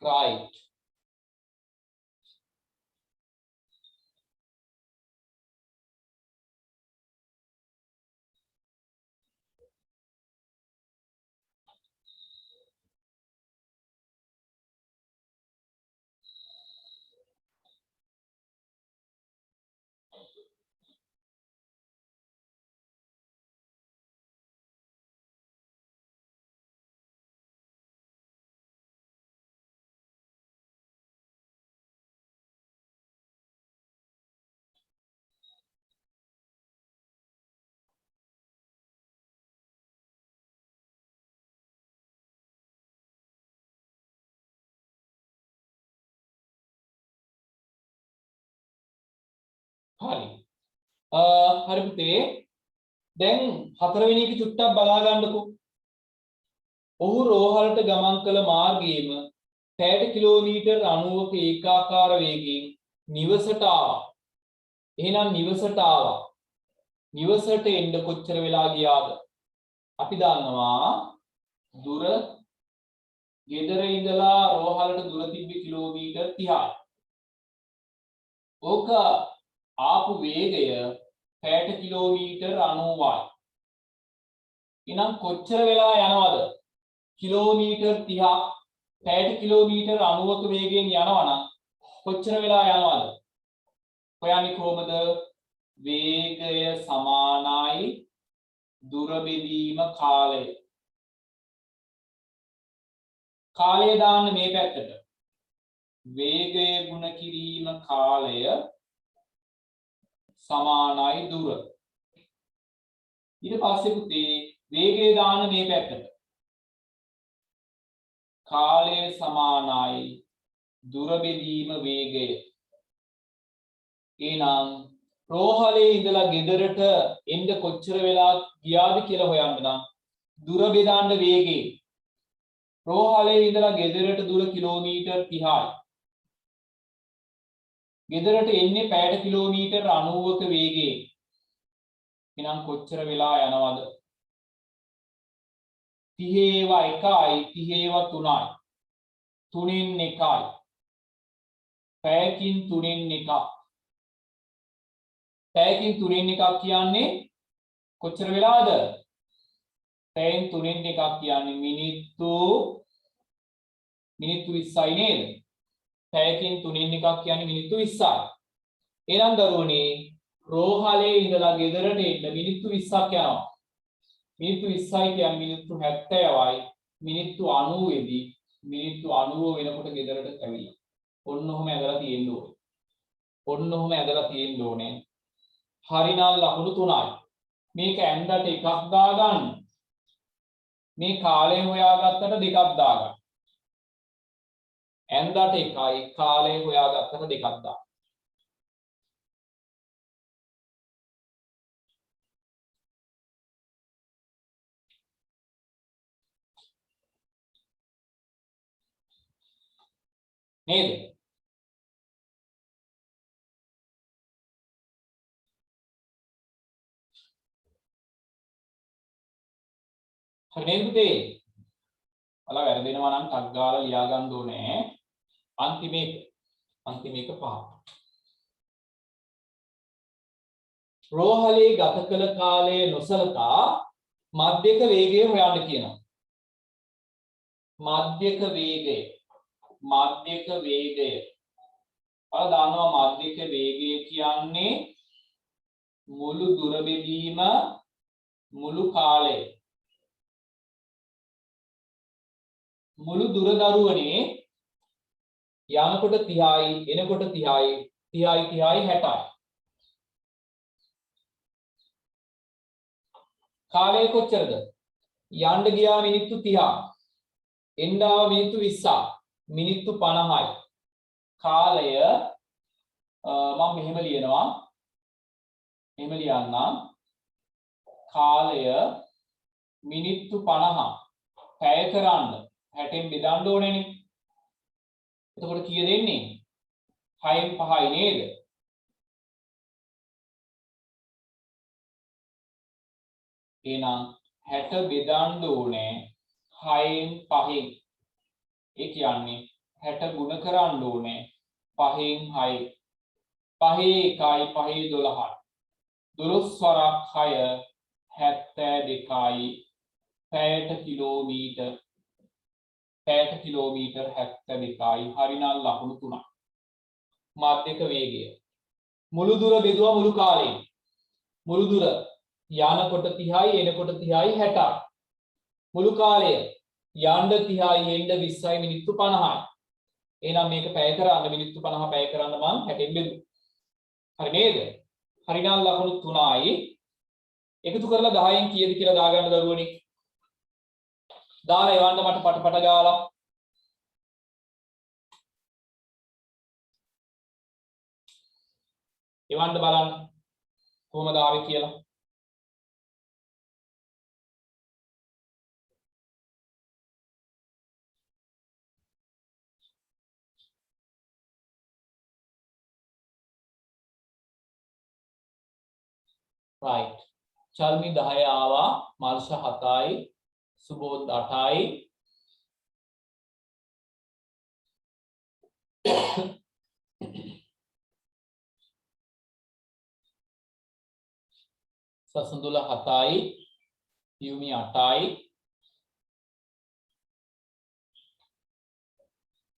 right. හරි. හරි පුතේ. දැන් හතරවෙනි එක චුට්ටක් බලා ගන්නකෝ. ඔහු රෝහලට ගමන් කළ මාර්ගයේම පැයට කිලෝමීටර් 90ක ඒකාකාර වේගයෙන් නිවසට ආවා. එහෙනම් නිවසට ආවා. නිවසට එන්න කොච්චර වෙලා ගියාද? අපි දන්නවා දුර ගෙදර ඉඳලා රෝහලට දුර තිබ්බේ කිලෝමීටර් 30යි. ඕක ආපු වේගය පැයට කිලෝමීටර් 90යි. එහෙනම් කොච්චර වෙලා යනවද? කිලෝමීටර් 30ක් පැයට කිලෝමීටර් 90ක වේගයෙන් යනවනම් කොච්චර වෙලා යනවද? හොයන්නේ කොහමද? වේගය සමානයි දුර බෙදීම කාලය. කාලය දාන්න මේ පැත්තට. වේගය ගුණ කිරීම කාලය සමානයි දුර. ඊට පස්සේ පුතේ වේගය දාන්න මේ පැත්තට. කාලය සමානයි දුර බෙදීම වේගය. එහෙනම් රෝහලේ ඉඳලා ගෙදරට එන්න කොච්චර වෙලා ගියාද කියලා හොයන්න නම් දුර බෙදන්න වේගය. රෝහලේ ඉඳලා ගෙදරට දුර කිලෝමීටර් 30යි. ගෙදරට එන්නේ පැයට කිලෝමීටර් 90ක වේගයෙන්. එහෙනම් කොච්චර වෙලා යනවද? 30 ඒවා 1යි 30 ඒවා 3යි. 3න් 1යි. පැයකින් 3න් 1ක්. පැයකින් 3න් 1ක් කියන්නේ කොච්චර වෙලාද? පැයෙන් 3න් 1ක් කියන්නේ මිනිත්තු 20යි නේද? පැයකින් 3න් 1ක් කියන්නේ මිනිත්තු 20යි. එහෙනම් දරුවනේ රෝහලේ ඉඳලා ගෙදරට එන්න මිනිත්තු 20ක් යනවා. මිනිත්තු 20යි කියන්නේ මිනිත්තු 70යි. මිනිත්තු 90ෙදි මිනිත්තු 90 වෙනකොට ගෙදරට ඇවිල්ලා. ඔන්න ඔහොම ඇදලා තියෙන්න ඕනේ. ඔන්න ඔහොම ඇදලා තියෙන්න ඕනේ. හරිනම් ලකුණු 3යි. මේක ඇන්දට එකක් දාගන්න. මේ කාලය හොයාගත්තට දෙකක් දාගන්න. ඇන්දට එකයි කාලය හොයාගත්තට දෙකක් දාගන්න. නේද? හරි නේද පුතේ? ඔයාලා වැරදෙනවා නම් ටක් ගාලා ලියා ගන්න ඕනේ. අන්තිම එක 5. රෝහලේ ගත කළ කාලය නොසලකා මධ්‍යක වේගය හොයන්න කියනවා. මධ්‍යක වේගය. ඔයාලා දන්නවා මධ්‍යක වේගය කියන්නේ මුළු දුර බෙදීම මුළු කාලය. මුළු දුර දරුවනේ යනකොට 30යි එනකොට 30යි 60යි. කාලය කොච්චරද? යන්න ගියා මිනිත්තු 30ක්. එන්න ආව මිනිත්තු 20ක්. මිනිත්තු 50යි. කාලය මම මෙහෙම ලියනවා. මෙහෙම ලියන්නම්. කාලය මිනිත්තු 50. පැය කරන්න 60න් බෙදන්න ඕනේනේ. එතකොට කීයද එන්නේ? 6න් 5යි නේද? එහෙනම් 60 බෙදන්න ඕනේ 6න් 5න්. ඒ කියන්නේ 60 ගුණ කරන්න ඕනේ 5න් 6. 5 1යි 5 12යි. 12 වරක් 6 72යි. පැයට කිලෝමීටර් 72යි. හරිනම් ලකුණු 3ක්. මාධ්‍යක වේගය. මුළු දුර බෙදුවා මුළු කාලේ. මුළු දුර යනකොට 30යි එනකොට 30යි 60යි. මුළු කාලය යන්න 30යි එන්න 20යි මිනිත්තු 50යි. එහෙනම් මේක පැය කරන්න මිනිත්තු 50 පැය කරන්න මම 60න් බෙදුවා. හරි නේද? හරිනම් ලකුණු 3යි. එකතු කරලා 10න් කීයද කියලා දාගන්න දරුවනේ. දාලා එවන්න මට පටපට ගාලා. එවන්න බලන්න. කොහමද ආවේ කියලා. right. චල්මි 10 ආවා, මල්ෂ 7යි, සුබෝධ් 8යි. සසඳුල 7යි, යුමි 8යි.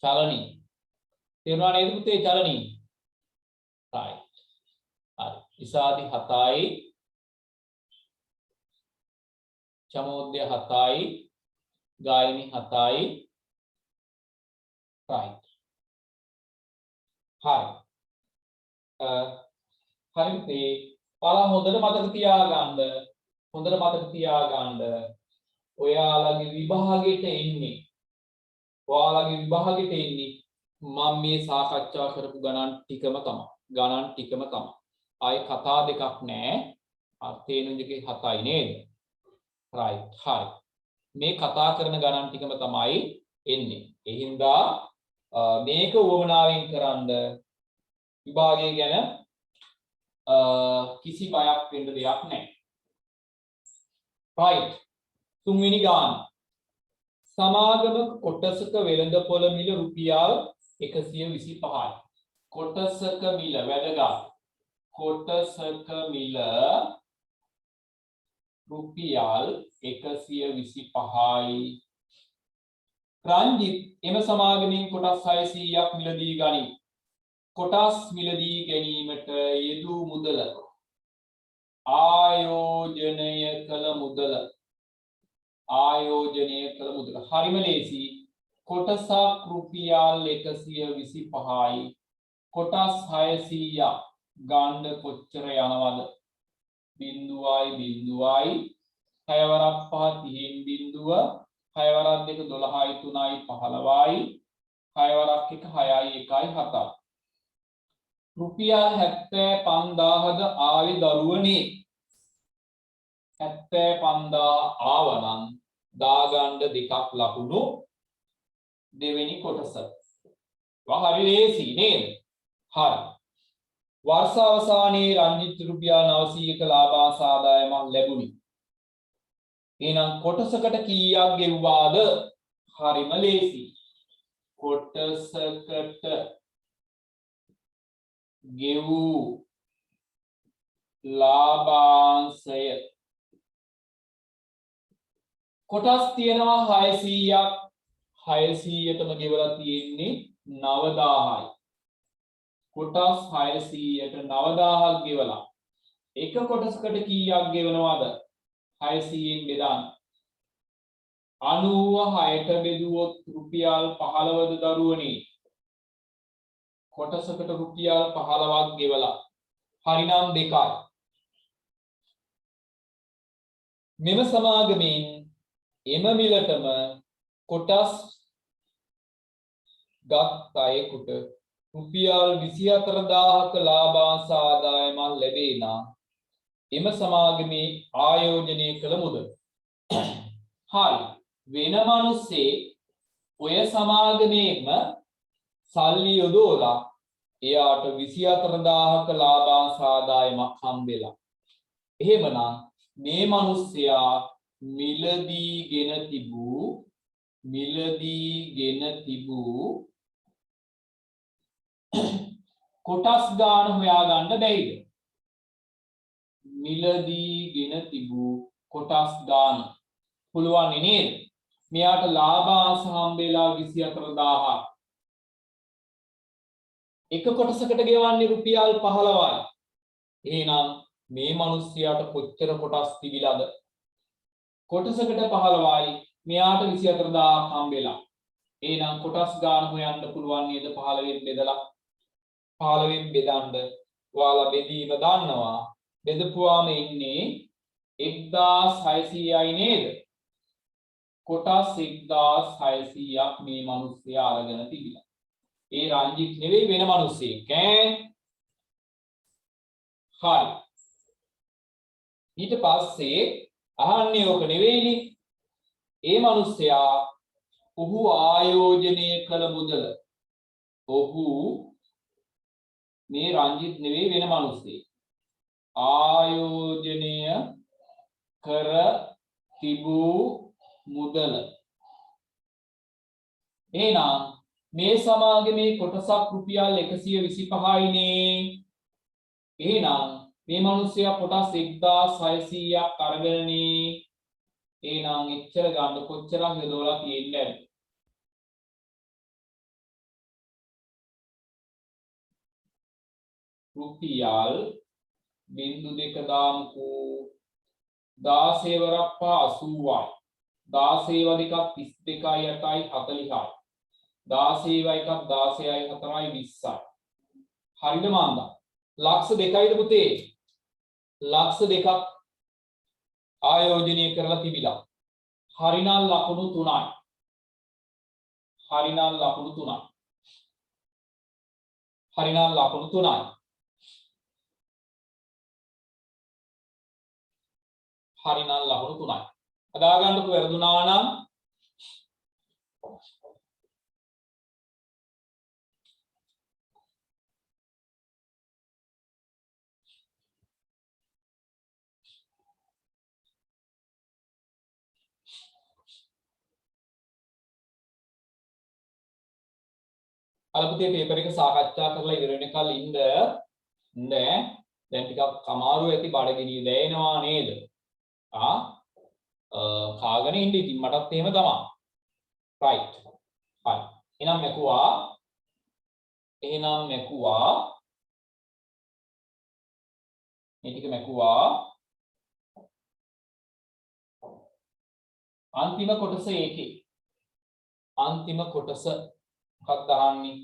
චලනී. තේරුණා නේද පුතේ චලනී? right. හරි. ඉසාදි 7යි. චමෝද්‍ය 7යි. ගායනි 7යි. right. හරි. හරි පුතේ. ඔයාලා හොඳට මතක තියාගන්න. ඔයාලගේ විභාගෙට එන්නේ. මම මේ සාකච්ඡා කරපු ගණන් ටිකම තමයි. ආයේ කතා දෙකක් නෑ. අර්ථේනුජගේ 7යි නේද? right. හරි. මේ කතා කරන ගණන් ටිකම තමයි එන්නේ. ඒ හින්දා මේක වමනාවෙන් කරන්ද විභාගය ගැන කිසි බයක් වෙන්න දෙයක් නැහැ. right. තුන්වෙනි ගාන. සමාගමක කොටසක වෙළඳපොළ මිල රුපියල් 125යි. කොටසක මිල වැදගත්. කොටසක මිල රුපියල් 125යි. රංජිත් එම සමාගමෙන් කොටස් 600ක් මිලදී ගනී. කොටස් මිලදී ගැනීමට යෙදූ මුදල ආයෝජනය කළ මුදල. හරිම ලේසි. කොටසක් රුපියල් 125යි. කොටස් 600ක් ගන්න කොච්චර යනවද? බිංදුවයි 6 වරක් 5 30න් බිංදුව 6 වරක් 2 12යි 3යි 15යි 6 වරක් 1 6යි 1යි 7යි. රුපියල් 75000ද ආවේ දරුවනේ. 75000 ආවනම් දාගන්න දෙකක් ලකුණු දෙවෙනි කොටස. හරි ලේසි නේද? හරි. වර්ෂ අවසානයේ රංජිත් රුපියල් 900ක ලාභාංශ ආදායමක් ලැබුණි. එහෙනම් කොටසකට කීයක් ගෙව්වාද? හරිම ලේසි. කොටසකට ගෙවූ ලාභාංශය කොටස් තියෙනවා 600ක්. 600ටම ගෙවලා තියෙන්නේ 9000යි. කොටස් 600ට 9000ක් ගෙවලා එක කොටසකට කීයක් ගෙවනවද? 600න් බෙදන්න. 96ට බෙදුවොත් රුපියල් 15ද දරුවනේ. කොටසකට රුපියල් 15ක් ගෙවලා හරිනම් 2යි. මෙම සමාගමෙන් එම මිලටම කොටස් ගත් අයෙකුට රුපියල් 24000ක ලාභාංශ ආදායමක් ලැබේ නම් එම සමාගමේ ආයෝජනය කළ මුදල. හරි. වෙන මිනිස්සේ ඔය සමාගමේම සල්ලි යොදවලා එයාට 24000ක ලාභාංශ ආදායමක් හම්බෙලා. එහෙමනම් මේ මිනිස්සයා මිලදීගෙන තිබූ කොටස් ගාන හොයා ගන්න බැයිද? මිලදීගෙන තිබූ කොටස් ගාන පුළුවන් නේද? මෙයාට ලාභ අංශ හම්බෙලා 24000. එක කොටසකට ගෙවන්නේ රුපියල් 15යි. එහෙනම් මේ මිනිස්යාට කොච්චර කොටස් තිබිලාද? කොටසකට 15යි, මෙයාට 24000ක් හම්බෙලා. එහෙනම් කොටස් ගාන හොයන්න පුළුවන් නේද 15න් බෙදලා? 15න් බෙදන්න ඔයාලා බෙදීම දන්නවා. බෙදපුවාම ඉන්නේ 1600යි නේද? කොටස් 1600ක් මේ මිනිස්සයා අරගෙන තිබිලා. ඒ රංජිත් නෙවෙයි වෙන මිනිස්සෙක් ඈ. හරි. ඊට පස්සේ අහන්නේ ඕක නෙවෙයිනේ. ඒ මිනිස්සයා ඔහු ආයෝජනය කළ මුදල. ඔහු මේ රංජිත් නෙවෙයි වෙන මිනිස්සෙක්. ආයෝජනය කර තිබූ මුදල. එහෙනම් මේ සමාගමේ කොටසක් රුපියල් 125යි නේ. එහෙනම් මේ මිනිස්සයා කොටස් 1600ක් අරගෙනනේ. එහෙනම් එච්චර ගන්න කොච්චරක් යොදවලා තියෙන්නේ? රුපියල් 0.2 දාමුකෝ. 16 වරක් 80යි. 16 වර එකක් 32යි 8යි 40යි. 16 වර එකක් 16යි 4යි 20යි. හරිද මන්දා? ලක්ෂ 2යිද පුතේ? ලක්ෂ 2ක් ආයෝජනය කරලා තිබිලා. හරිනම් ලකුණු 3යි. හරිනම් ලකුණු 3යි. හරිනම් ලකුණු 3යි. හරිනම් ලකුණු 3යි. අදා ගන්නකො වැරදුනා නම් අලපතේ පේපර් එක සාකච්ඡා කරලා ඉවර වෙනකල් ඉන්න නෑ. දැන් ටිකක් අමාරු ඇති බඩගිනිය දැනෙනවා නේද? කාගෙන ඉන්න ඉතින් මටත් එහෙම තමයි. රයිට්. හරි. එහෙනම් මැකුවා මේ ටික මැකුවා. අන්තිම කොටස ඒකේ. අන්තිම කොටස මොකක්ද අහන්නේ?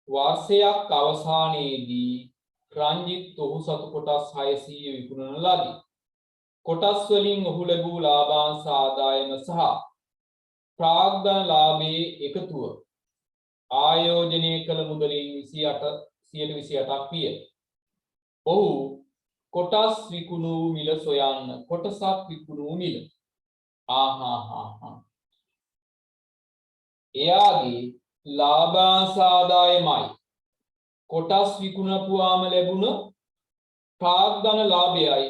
වර්ෂයක් අවසානයේදී රංජිත් ඔහු සතු කොටස් 600 විකුණන ලදී. කොටස් වලින් ඔහු ලැබූ ලාභාංශ ආදායම සහ ප්‍රාග්ධන ලාභයේ එකතුව ආයෝජනය කළ මුදලින් 128ක් විය. ඔහු කොටස් විකුණු මිල සොයන්න. කොටසක් විකුණු මිල. එයාගේ ලාභාංශ ආදායමයි කොටස් විකුණපුවාම ලැබුණ ප්‍රාග්ධන ලාභයයි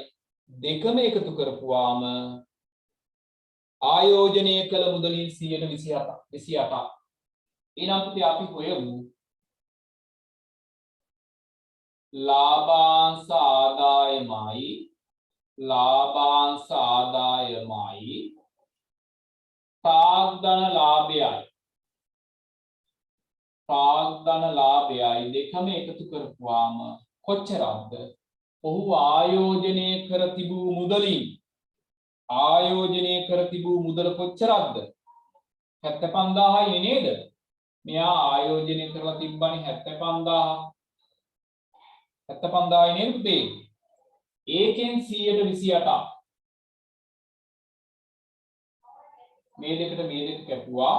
දෙකම එකතු කරපුවාම ආයෝජනය කළ මුදලින් 128ක්. එහෙනම් අපි හොයමු ලාභාංශ ආදායමයි ප්‍රාග්ධන ලාභයයි දෙකම එකතු කරපුවාම කොච්චරක්ද? ඔහු ආයෝජනය කර තිබූ මුදල කොච්චරක්ද? 75000යි නේද? මෙයා ආයෝජනය කරලා තිබ්බනේ 75000යි නේද පුතේ? ඒකෙන් 128ක්. මේ දෙක කැපුවා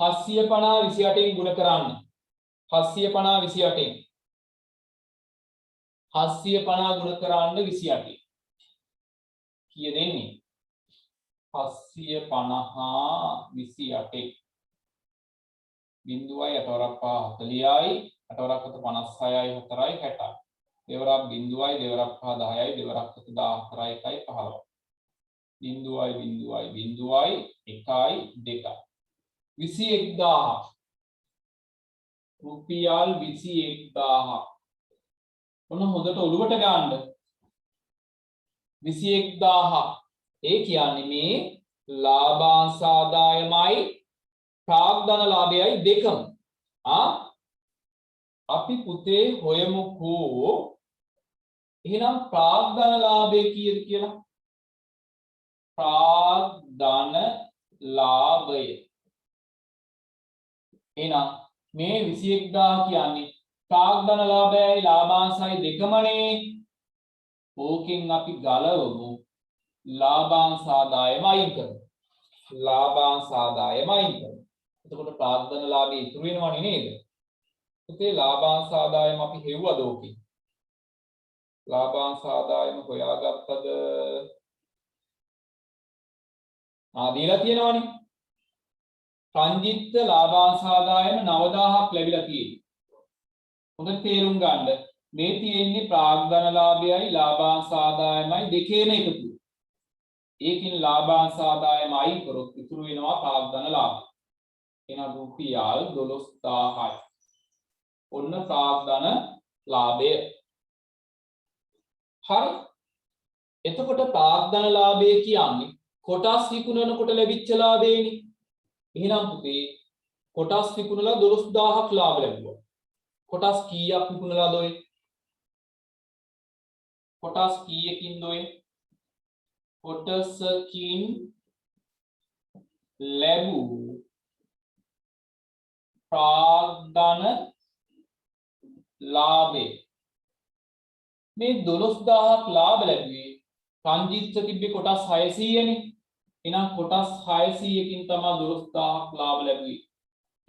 750 28න් ගුණ කරන්න. 750 ගුණ කරන්න 28. කීය දෙන්නේ? 750 28. බිංදුවයි 8 වරක් 5 40යි 8 වරක් 56යි 4යි 60යි. දෙවරක් බිංදුවයි දෙවරක් 5 10යි දෙවරක් 14යි 1යි 15යි. බිංදුවයි 1යි 2යි 21000. රුපියල් 21000. ඔන්න හොඳට ඔලුවට ගන්න. 21000. ඒ කියන්නේ මේ ලාභාංශ ආදායමයි ප්‍රාග්ධන ලාභයයි දෙකම. අපි පුතේ හොයමුකෝ එහෙනම් ප්‍රාග්ධන ලාභය කීයද කියලා. ප්‍රාග්ධන ලාභය. එහෙනම් මේ 21000 කියන්නේ ප්‍රාග්ධන ලාභයයි ලාභාංශයි දෙකමනේ. ඕකෙන් අපි ගලවමු ලාභාංශ ආදායම අයින් කරමු. ලාභාංශ ආදායම අයින් කරමු. එතකොට ප්‍රාග්ධන ලාභය ඉතුරු වෙනවනේ නේද? පුතේ ලාභාංශ ආදායම අපි හෙව්වද ඕකේ? ලාභාංශ ආදායම හොයාගත්තද? දීලා තියෙනවනේ. සංජිත්ත ලාභාංශ ආදායම 9000ක් ලැබිලා තියෙනවා. හොඳට තේරුම් ගන්න. මේ තියෙන්නේ ප්‍රාග්ධන ලාභයයි ලාභාංශ ආදායමයි දෙකේම එකතු. ඒකින් ලාභාංශ ආදායම අයින් කරොත් ඉතුරු වෙනවා ප්‍රාග්ධන ලාභය. එහෙනම් රුපියල් 12000යි. ඔන්න ප්‍රාග්ධන ලාභය. හරි. එතකොට ප්‍රාග්ධන ලාභය කියන්නේ කොටස් විකුණනකොට ලැබිච්ච ලාභයනේ. එහෙනම් පුතේ කොටස් විකුණලා 12000ක් ලාභ ලැබුවා. කොටස් කීයක් විකුණලාද ඔය? කොටස් කීයකින්ද ඔය? කොටසකින් ලැබූ ප්‍රාග්ධන ලාභය. මේ 12000ක් ලාභ ලැබුවේ සංජිත්ත තිබ්බේ කොටස් 600නේ. එහෙනම් කොටස් 600කින් තමයි 12000ක් ලාභ ලැබුවේ.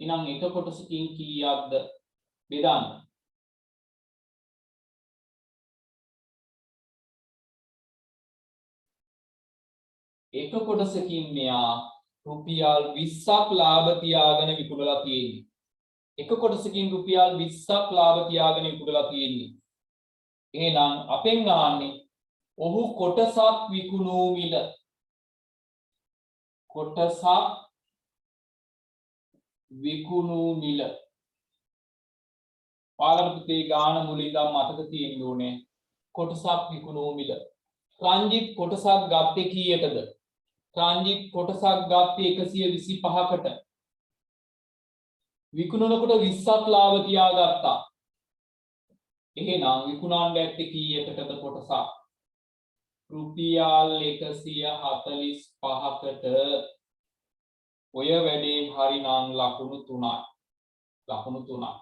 එහෙනම් එක කොටසකින් කීයක්ද බෙදන්න? එක කොටසකින් මෙයා රුපියල් 20ක් ලාභ තියාගෙන විකුණලා තියෙන්නේ. එක කොටසකින් රුපියල් 20ක් ලාභ තියාගෙන විකුණලා තියෙන්නේ. එහෙනම් අපෙන් ආන්නේ ඔහු කොටසක් විකුණූ මිල. කොටසක් විකුණූ මිල. පාලන පුතේ ගාන මුලින් ඉඳන් මතක තියෙන්න ඕනේ. කොටසක් විකුණූ මිල. රංජිත් කොටසක් ගත්තේ කීයටද? රංජිත් කොටසක් ගත්තේ 125කට. විකුණනකොට 20ක් ලාභ තියාගත්තා. එහෙනම් විකුණන්න ඇත්තේ කීයකටද කොටසක්? රුපියල් 145කට. ඔය වැඩේ හරිනම් ලකුණු 3යි. ලකුණු 3යි.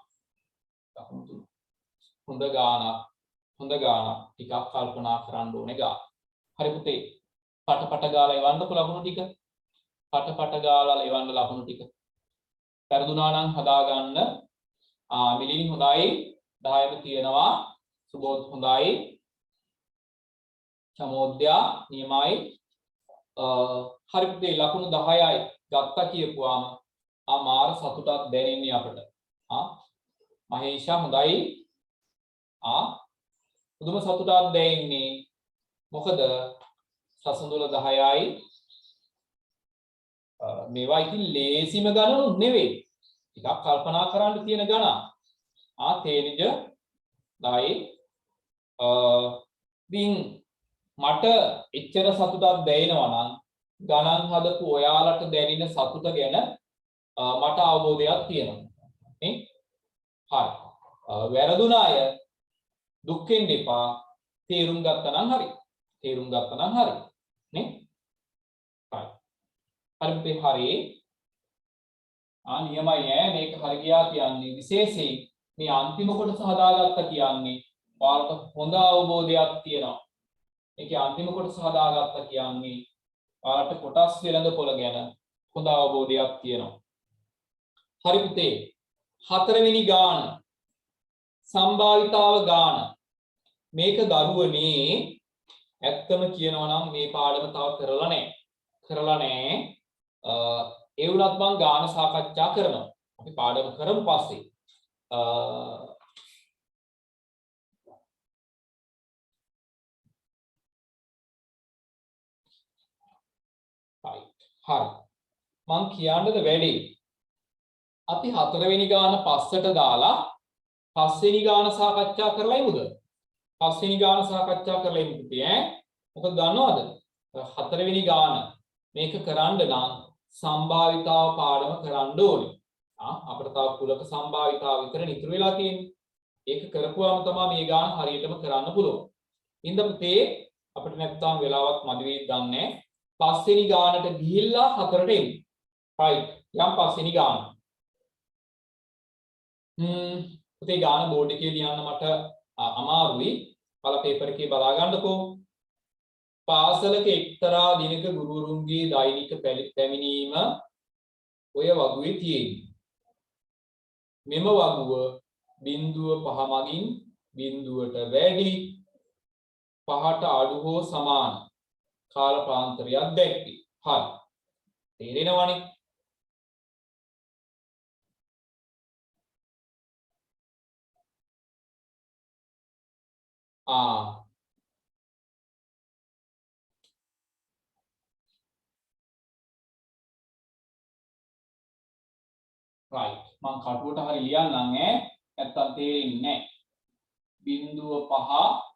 ලකුණු 3. හොඳ ගානක්. හොඳ ගානක්. ටිකක් කල්පනා කරන්න ඕනේ ගාන. හරි පුතේ. පටපට ගාලා එවන්නකො ලකුණු ටික. පටපට ගාලා එවන්න ලකුණු ටික. පෙරදුනා නම් හදා ගන්න. මිලිනි හොඳයි. 10ම තියෙනවා. සුබෝධ් හොඳයි. චමෝද්‍යා නියමයි. හරි පුතේ ලකුණු 10යි ගත්තා කියපුවාම මාර සතුටක් දැනෙන්නේ අපිට. මහේෂා හොඳයි. පුදුම සතුටක් දැනෙන්නේ. මොකද සසඳුල 10යි. මේවා ඉතින් ලේසිම ගණනු නෙවෙයි. ටිකක් කල්පනා කරන්න තියෙන ගණන්. තේනිජ 10යි. ඉතින් මට එච්චර සතුටක් දැනෙනවා නම් ගණන් හදපු ඔයාලට දැනෙන සතුට ගැන මට අවබෝධයක් තියෙනවා. නේ? හරි. වැරදුන අය දුක් වෙන්න එපා. තේරුම් ගත්තා නම් හරි. තේරුම් ගත්තා නම් හරි. නේ? හරි. හරි හරි. නියමයි ඈ මේක හරි ගියා කියන්නේ විශේෂයෙන් මේ අන්තිම කොටස හදාගත්තා කියන්නේ ඔයාලට හොඳ අවබෝධයක් තියෙනවා. මේකේ අන්තිම කොටස හදාගත්තා කියන්නේ ඔයාලට කොටස් වෙළඳපොළ ගැන හොඳ අවබෝධයක් තියෙනවා. හරි පුතේ. හතරවෙනි ගාන සම්භාවිතාව ගාන. මේක දරුවනේ ඇත්තම කියනවා නම් මේ පාඩම තව කරලා නැහැ. කරලා නැහැ. ඒ වුණත් මම ගාන සාකච්ඡා කරනවා. අපි පාඩම කරමු පස්සේ. හරි. මම කියන්නද වැඩි? අපි හතරවෙනි ගාන පස්සට දාලා පස්වෙනි ගාන සාකච්ඡා කරලා ඉමුද? පස්වෙනි ගාන සාකච්ඡා කරලා ඉමුද ඈ? මොකද දන්නවද? හතරවෙනි ගාන මේක කරන්න නම් සම්භාවිතාව පාඩම කරන්න ඕනේ. අපිට තව කුලක සම්භාවිතාව විතර නිතර වෙලා තියෙන්නේ. ඒක කරපුවාම තමයි මේ ගාන හරියටම කරන්න පුළුවන්. ඉතින් පුතේ අපිට නැත්තම් වෙලාවක් මදි වෙයි දන්නේ. පස්වෙනි ගානට ගිහිල්ලා හතරට එමු. right. යම් පස්වෙනි ගාන. පුතේ ගාන බෝඩ් එකේ ලියන්න මට අමාරුයි. පළ පේපර් එකේ බලා ගන්නකෝ. පාසලක එක්තරා දිනක ගුරුවරුන්ගේ දෛනික පැමිණීම ඔය වගුවේ තියෙන්නේ. මෙම වගුව බිඳුව 5 මගින් බිඳුවට වැඩි 5ට අඩු හෝ සමාන කාල ප්‍රාන්තරයක් දැක්වේ. හරි. තේරෙනවනේ? right. මම කටුවට හරි ලියන්නම් ඈ. නැත්තම් තේරෙන්නේ නැහැ. බිඳුව 5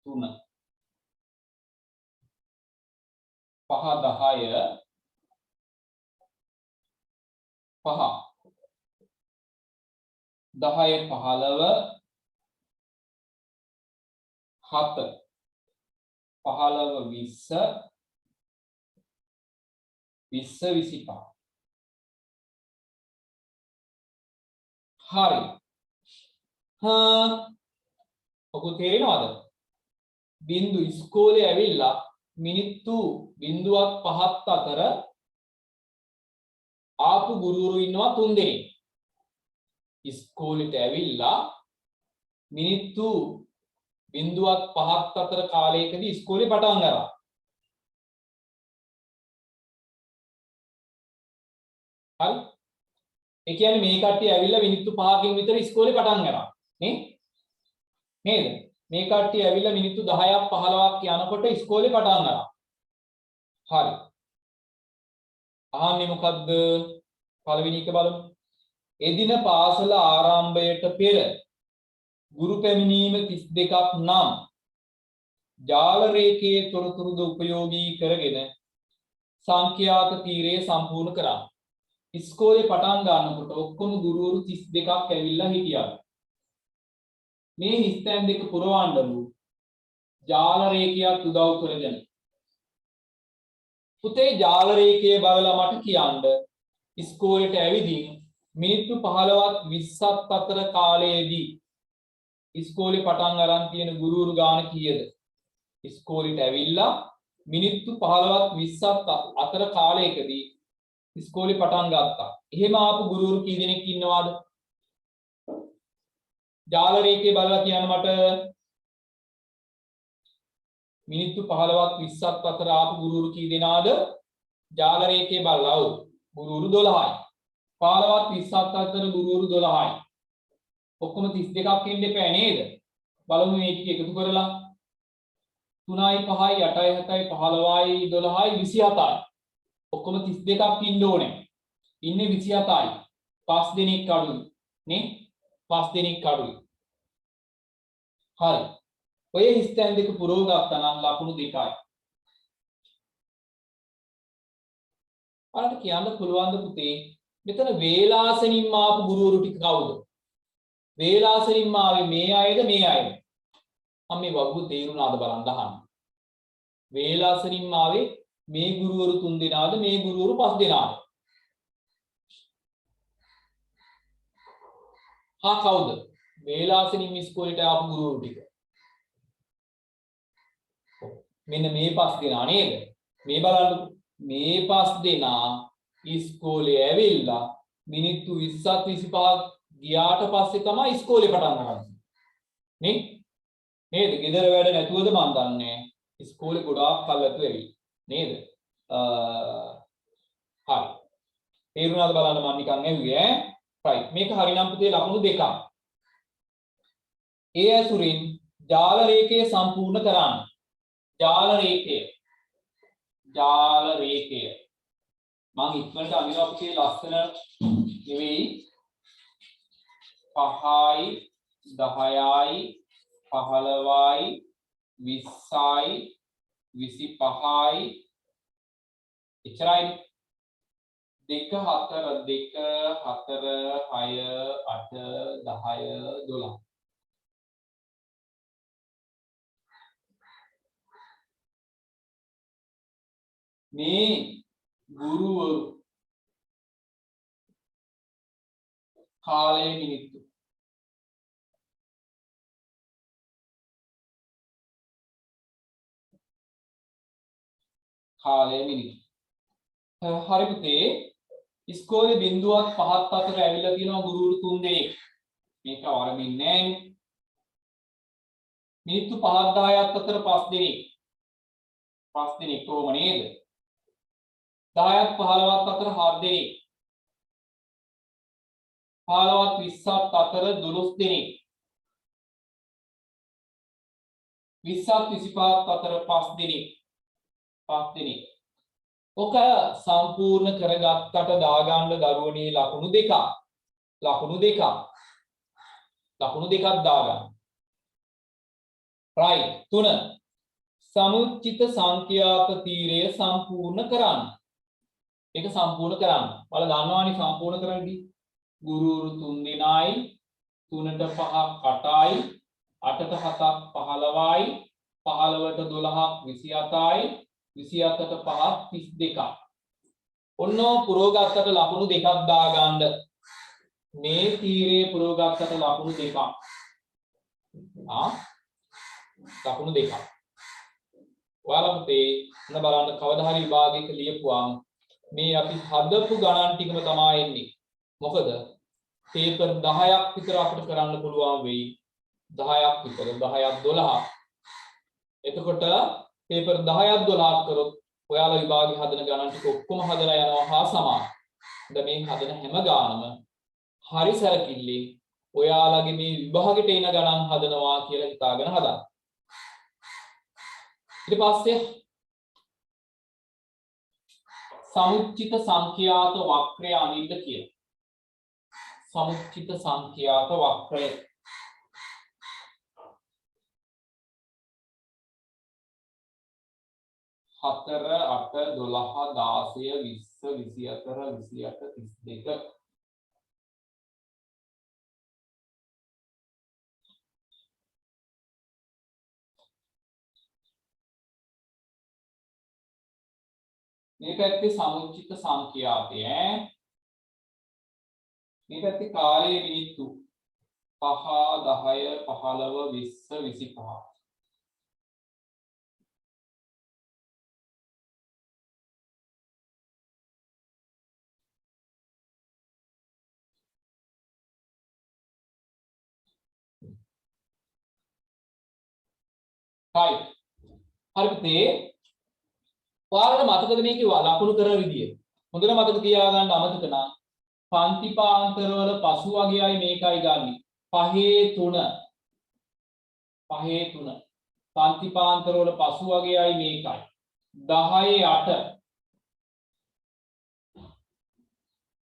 3 5 10 5 10 15 7 15 20 20 25 හරි. ඔක තේරෙනවද? බිඳු ඉස්කෝලේ ඇවිල්ලා මිනිත්තු 0.5ක් අතර ආපු ගුරුවරු ඉන්නවා 3 දෙනෙක්. ඉස්කෝලේට ඇවිල්ලා මිනිත්තු 0.5ක් අතර කාලයකදී ඉස්කෝලේ පටන් ගන්නවා. හරි. ඒ කියන්නේ මේ කට්ටිය ඇවිල්ලා මිනිත්තු 5කින් විතර ඉස්කෝලේ පටන් ගන්නවා. නේ? නේද? මේ කට්ටිය ඇවිල්ලා මිනිත්තු 10ක් 15ක් යනකොට ඉස්කෝලේ පටන් ගන්නවා. හරි. අහන්නේ මොකද්ද? පළවෙනි එක බලමු. එදින පාසල ආරම්භයට පෙර ගුරු පැමිණීම 32ක් නම් ජාල රේඛයේ තොරතුරුද උපයෝගී කරගෙන සංඛ්‍යාත තීරය සම්පූර්ණ කරා. ඉස්කෝලේ පටන් ගන්නකොට ඔක්කොම ගුරුවරු 32ක් ඇවිල්ලා හිටියා. මේ හිස්තැන් දෙක පුරවන්නලු ජාල රේඛයක් උදව් කරගෙන. පුතේ ජාල රේඛය බලලා මට කියන්න ඉස්කෝලේට ඇවිදින් මිනිත්තු 15ක් 20ක් අතර කාලයේදී ඉස්කෝලේ පටන් අරන් තියෙන ගුරුවරු ගාන කීයද? ඉස්කෝලේට ඇවිල්ලා මිනිත්තු 15ක් 20ක් අතර කාලයකදී ඉස්කෝලේ පටන් ගත්තා. එහෙම ආපු ගුරුවරු කී දෙනෙක් ඉන්නවද? ජාල රේඛය බලලා කියන්න මට. මිනිත්තු 15ක් 20ක් අතර ආපු ගුරුවරු කී දෙනාද? ජාල රේඛය බලලා ඔව් ගුරුවරු 12යි. 15ක් 20ක් අතර ගුරුවරු 12යි. ඔක්කොම 32ක් එන්න එපා නේද? බලමු මේ ටික එකතු කරලා. 3යි 5යි 8යි 7යි 15යි 12යි 27යි. ඔක්කොම 32ක් ඉන්න ඕනේ. ඉන්නේ 27යි. 5 දෙනෙක් අඩුයි. නේ? 5 දෙනෙක් අඩුයි. හරි. ඔය හිස්තැන් දෙක පුරව ගත්තා නම් ලකුණු 2යි. ඔයාලට කියන්න පුළුවන් ද පුතේ මෙතන වේලාසනින්ම ආපු ගුරුවරු ටික කවුද? වේලාසනින්ම ආවේ මේ අයද මේ අයද? මම මේ වගුව තේරුණාද බලන්න අහන්න. වේලාසනින්ම ආවේ මේ ගුරුවරු 3 දෙනාද මේ ගුරුවරු 5 දෙනාද? කවුද? වේලාසනින් ඉස්කෝලේට ආපු ගුරුවරු ටික. මෙන්න මේ 5 දෙනා නේද? මේ බලන්න මේ 5 දෙනා ඉස්කෝලේ ඇවිල්ලා මිනිත්තු 20ක් 25ක් ගියාට පස්සේ තමයි ඉස්කෝලේ පටන් ගන්නේ. නේ? නේද? ගෙදර වැඩ නැතුවද මන් දන්නේ. ඉස්කෝලේ ගොඩාක් කල් ඇතුව ඇවිල්ලා. නේද? හරි. තේරුණාද බලන්න මම නිකන් ඇහුවේ ඈ. right. මේක හරිනම් පුතේ ලකුණු 2ක්. ඒ ඇසුරින් ජාල රේඛය සම්පූර්ණ කරන්න. ජාල රේඛය මම ඉක්මනට අනිවා පුතේ ලස්සන නෙවෙයි 5යි 10යි 15යි 20යි 25යි එච්චරයි 2 4 2 4 6 8 10 12 මේ ගුරුවරු කාලය මිනිත්තු කාලය මිනිත්තු හරි පුතේ ඉස්කෝලේ බිඳුවක් 5ක් අතර ඇවිල්ලා තියෙනවා ගුරුවරු 3 දෙනෙක් මේක වරදින්නේ නැහැ මිනිත්තු 5ක් 10ක් අතර 5 දෙනෙක් 5 දෙනෙක් කොහොම නේද 10ක් 15ක් අතර 7 දෙනෙක් 15ක් 20ක් අතර 12 දෙනෙක් 20ක් 25ක් අතර 5 දෙනෙක් 5 දෙනෙක් ඔක සම්පූර්ණ කරගත්තට දාගන්න දරුවනේ ලකුණු දෙකක් දාගන්න right 3 සමුච්චිත සංඛ්‍යාත තීරය සම්පූර්ණ කරන්න ඒක සම්පූර්ණ කරන්න ඔයාලා දන්නවනේ සම්පූර්ණ කරන්නදී ගුරුවරු 3 දෙනයි 3ට 5ක් 8යි 8ට 7ක් 15යි 15ට 12ක් 27යි 27ට 5ක් 32ක් ඔන්න පුරෝගත්තට ලකුණු දෙකක් දාගන්න මේ තීරයේ පුරෝගත්තට ලකුණු දෙකක් ලකුණු දෙකක් ඔයාලා පුතේ මොන බලන්න කවදා හරි විභාගයක ලියපුවාම මේ අපි හදපු ගණන් ටිකම තමයි එන්නේ මොකද පේපර් 10ක් විතර අපිට කරන්න පුළුවන් වෙයි 10ක් විතර 10ක් 12ක් එතකොට පේපර් 10ක් 12ක් කරොත් ඔයාලා විභාගේ හදන ගණන් ටික ඔක්කොම හදලා යනවා හා සමානයි. දැන් මේ හදන හැම ගානම හරි සැලකිල්ලෙන් ඔයාලගේ මේ විභාගෙට එන ගණන් හදනවා කියලා හිතාගෙන හදන්න. ඊට පස්සේ සමුච්චිත සංඛ්‍යාත වක්‍රය අනිද්ද කියලා. සමුච්චිත සංඛ්‍යාත වක්‍රය 4 8 12 16 20 24 28 32 මේ පැත්තේ සමුච්චිත සංඛ්‍යාතය මේ පැත්තේ කාලයේ මිනිත්තු 5 10 15 20 25 right හරි පුතේ ඔයාලට මතකද මේකේ ලකුණු කරන විදිය හොඳට මතක තියාගන්න අමතක නම් පන්ති පාන්තරවල පසු වගේයි මේකයි ගන්න 5 3 පන්ති පාන්තරවල පසු වගේයි මේකයි 10 8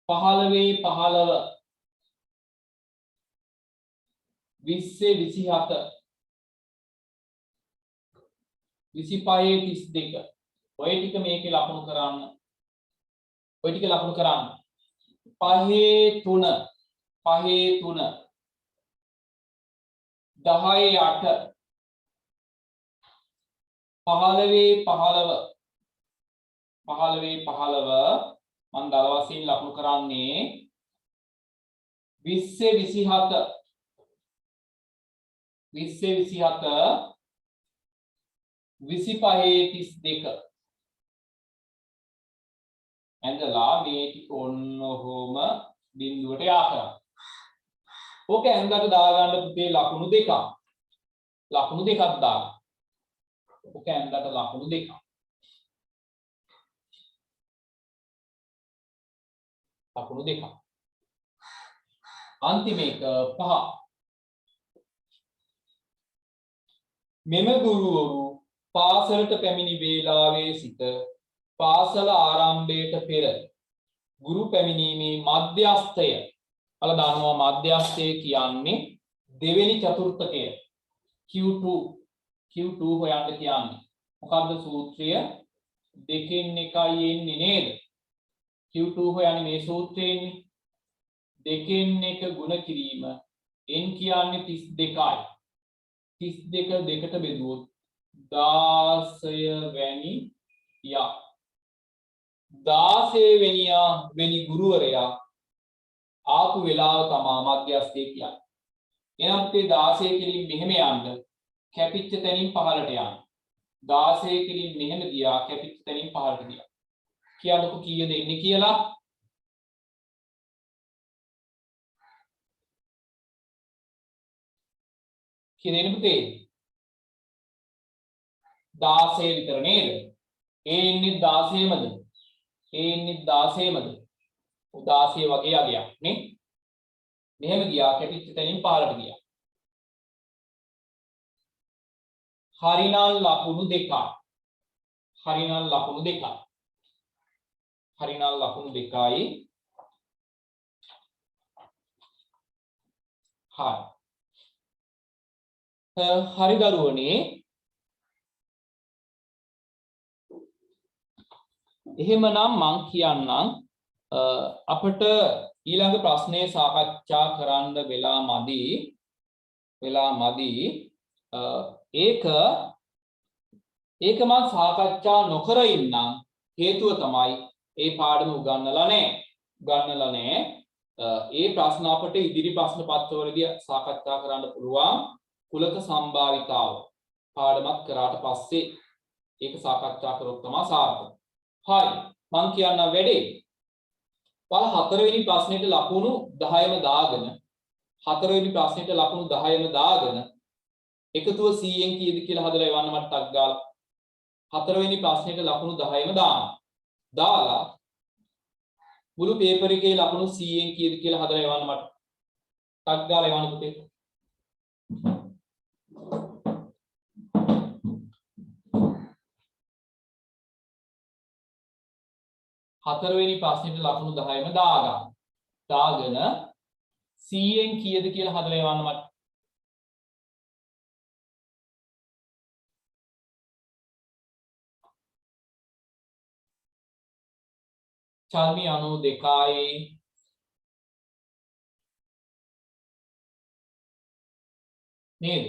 15 15 20 27 25 32 ඔය ටික මේකේ ලකුණු කරන්න 5 3 10 8 15 මම දල වශයෙන් ලකුණු කරන්නේ 20 27 25 32 ඇඳලා මේ ටික ඔන්න ඔහොම බිඳුවට යා කරා. ඕක ඇඳට දාගන්න පුතේ ලකුණු දෙකක් දාන්න. ඕක ඇඳට ලකුණු දෙකක්. අන්තිම එක 5. මෙම ගුරුවරු පාසලට පැමිණි වේලාවේ සිට පාසල ආරම්භයට පෙර ගුරු පැමිණීමේ මධ්‍යස්ථය අල දානවා මධ්‍යස්ථය කියන්නේ දෙවෙනි චතුර්ථකය Q2 හොයන්න කියන්නේ මොකක්ද සූත්‍රය දෙකෙන් එකයි එන්නේ නේද Q2 හොයන්නේ මේ සූත්‍රයෙන් දෙකෙන් එක ගුණ කිරීම n කියන්නේ 32යි 32 දෙකට බෙදුවොත් 16 වැනි යා 16 වෙනි ගුරුවරයා ආපු වෙලාව තමයි මධ්‍යස්ථය කියන්නේ. එනම් මේ 16 කිලින් මෙහෙම යන්න කැපිච්ච තැනින් පහළට යන්න. 16 කිලින් මෙහෙම ගියා කැපිච්ච තැනින් පහළට ගියා. කියන්නකො කීයද එන්නේ කියලා? කීයද පුතේ? 16 විතර නේද? ඒ ඉන්නේ 16මද? ඒ ඉන්නේ 16මද? 16 වගේ යගයක් නේ? මෙහෙම ගියා කැපිච්ච තැනින් පහළට ගියා. හරිනම් ලකුණු දෙකයි. හරිනම් ලකුණු දෙකයි. හරිනම් ලකුණු දෙකයි. හරි දරුවනේ එහෙමනම් මං කියන්නම් අපිට ඊළඟ ප්‍රශ්නේ සාකච්ඡා කරන්න වෙලා මදි ඒක මම සාකච්ඡා නොකර ඉන්නම් හේතුව තමයි ඒ පාඩම උගන්වලා නැහැ ඒ ප්‍රශ්න අපිට ඉදිරි ප්‍රශ්න පත්‍රවලදී සාකච්ඡා කරන්න පුළුවන් කුලක සම්භාවිතාව පාඩමක් කරාට පස්සේ ඒක සාකච්ඡා කරොත් තමයි සාර්ථක. හරි මම කියන්න වැඩේ බලන්න හතරවෙනි ප්‍රශ්නෙට ලකුණු 10ම දාගෙන හතරවෙනි ප්‍රශ්නෙට ලකුණු 10ම දාගෙන එකතුව 100න් කීයද කියලා හදලා එවන්න මට ටක් ගාලා හතරවෙනි ප්‍රශ්නෙට ලකුණු 10ම දාලා මුළු පේපර් එකේ ලකුණු 100න් කීයද කියලා හදලා එවන්න මට ටක් ගාලා එවන්න පුතේ. හතරවෙනි ප්‍රශ්නෙට ලකුණු 10ම දාගෙන 100න් කීයද කියලා හදලා එවන්න මට. චල්මි 92යි නේද?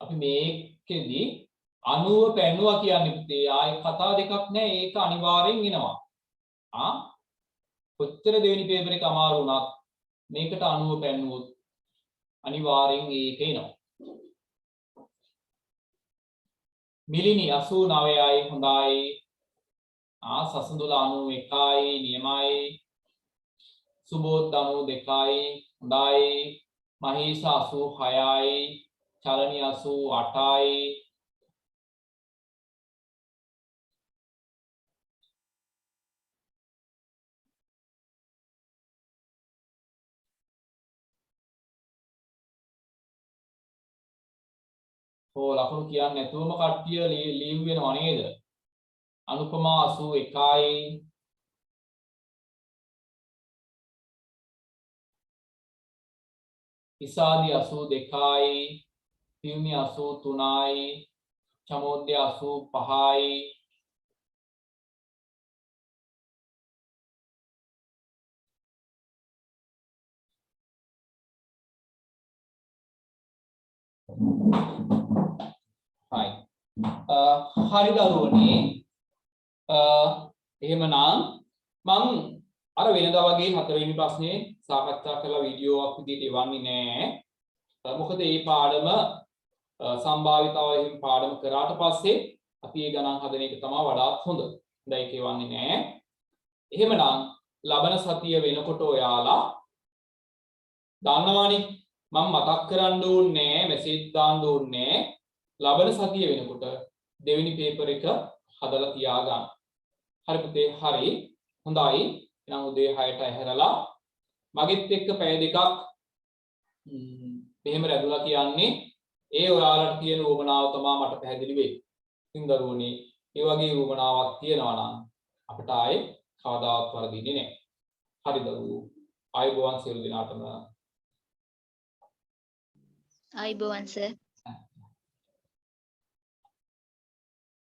අපි මේකෙදි 90 පැන්නුවා කියන්නේ පුතේ ආයේ කතා දෙකක් නැහැ ඒක අනිවාර්යෙන් එනවා. කොච්චර දෙවෙනි පේපර් එක අමාරු වුණත් මේකට 90 පැන්නුවොත් අනිවාර්යෙන් ඒක එනවා. මිලිනි 89යි හොඳයි. සසඳුල 91යි නියමයි. සුබෝධ 92යි හොඳයි. මහේෂ 86යි චලනි 88යි ලකුණු කියන්නේ නැතුවම කට්ටිය ලීව් වෙනවා නේද? අනුපමා 81යි ඉසාදි 82යි පියුමි 83යි චමෝද්‍ය 85යි හරි දරුවනේ එහෙමනම් මම අර වෙනදා වගේ හතරවෙනි ප්‍රශ්නේ සාකච්ඡා කරලා වීඩියෝවක් විදිහට එවන්නේ නැහැ. මොකද මේ පාඩම සම්භාවිතාව එහෙම පාඩම කරාට පස්සේ අපි ඒ ගණන් හදන එක තමයි වඩාත් හොඳ. හොඳයි ඒක එවන්නේ නැහැ. එහෙමනම් ලබන සතිය වෙනකොට ඔයාලා දන්නවනේ මම මතක් කරන්න ඕනේ මෙසේජ් දාන්න ඕනේ ලබන සතිය වෙනකොට දෙවෙනි පේපර් එක හදලා තියාගන්න. හරි පුතේ හරි හොඳයි. එහෙනම් උදේ 6ට ඇහැරලා මගෙත් එක්ක පැය දෙකක් මෙහෙම රැඳුලා කියන්නේ ඒ ඔයාලට තියෙන උවමනාව තමයි මට පැහැදිලි වෙන්නේ. ඉතින් දරුවනේ ඒ වගේ උවමනාවක් තියනවා නම් අපිට ආයේ කවදාවත් වරදින්නේ නැහැ. හරි දරුවෝ. ආයුබෝවන් සියලු දෙනාටම. ආයුබෝවන් සර්.